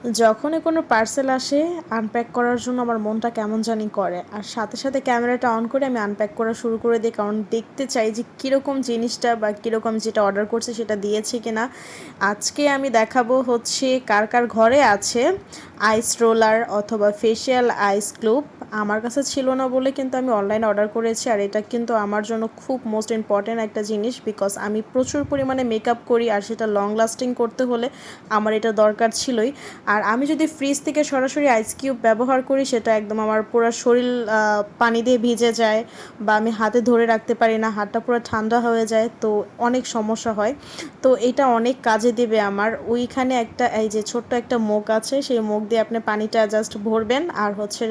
যখনই কোনো পার্সেল আসে আনপ্যাক করার জন্য আমার মনটা কেমন জানি করে, আর সাথে সাথে ক্যামেরাটা অন করে আমি আনপ্যাক করা শুরু করে দিই, কারণ দেখতে চাই যে কীরকম জিনিসটা বা কীরকম যেটা অর্ডার করছে সেটা দিয়েছে কিনা। আজকে আমি দেখাবো হচ্ছে কার কার ঘরে আছে আইস রোলার অথবা ফেশিয়াল আইস ক্লুব। আমার কাছে ছিল না বলে কিন্তু আমি অনলাইনে অর্ডার করেছি, আর এটা কিন্তু আমার জন্য খুব মোস্ট ইম্পর্ট্যান্ট একটা জিনিস, বিকজ আমি প্রচুর পরিমাণে মেকআপ করি আর সেটা লং লাস্টিং করতে হলে আমার এটা দরকার ছিলই। আর আমি যদি ফ্রিজ থেকে সরাসরি আইস কিউব ব্যবহার করি সেটা একদম আমার পুরো শরীর পানি দিয়ে ভিজে যায়, বা আমি হাতে ধরে রাখতে পারি না, হাতটা পুরো ঠান্ডা হয়ে যায়, তো অনেক সমস্যা হয়। তো এটা অনেক কাজে দেবে আমার। ওইখানে একটা এই যে ছোট্ট একটা মগ আছে, সেই মগ দিয়ে আপনি পানিটা জাস্ট ভরবেন আর হচ্ছে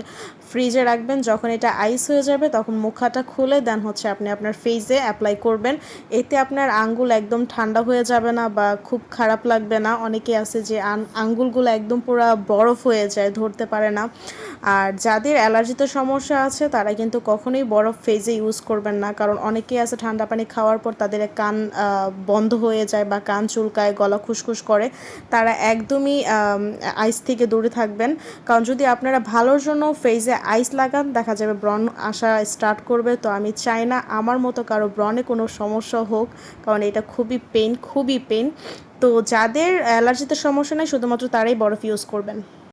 ফ্রিজে রাখবেন। যখন এটা আইস হয়ে যাবে তখন মুখাটা খুলে দেন হচ্ছে আপনি আপনার ফেসে অ্যাপ্লাই করবেন। এতে আপনার আঙ্গুল একদম ঠান্ডা হয়ে যাবে না বা খুব খারাপ লাগবে না। অনেকে আছে যে আঙ্গুলগুলো একদম পুরো বরফ হয়ে যায়, ধরতে পারে না। আর যাদের অ্যালার্জিতে সমস্যা আছে তারা কিন্তু কখনোই বরফ ফেজে ইউজ করবেন না, কারণ অনেকেই আছে ঠান্ডা পানি খাওয়ার পর তাদের কান বন্ধ হয়ে যায় বা কান চুলকায়, গলা খুসখুস করে। তারা একদমই আইস থেকে দূরে থাকবেন, কারণ যদি আপনারা ভালোর জন্য ফেজে আইস লাগান দেখা যাবে ব্রণ আসা স্টার্ট করবে। তো আমি চাই না আমার মতো কারো ব্রণে কোনো সমস্যা হোক, কারণ এটা খুবই পেন। তো যাদের অ্যালার্জিতে সমস্যা নেই শুধুমাত্র তারাই বরফ ইউজ করবেন।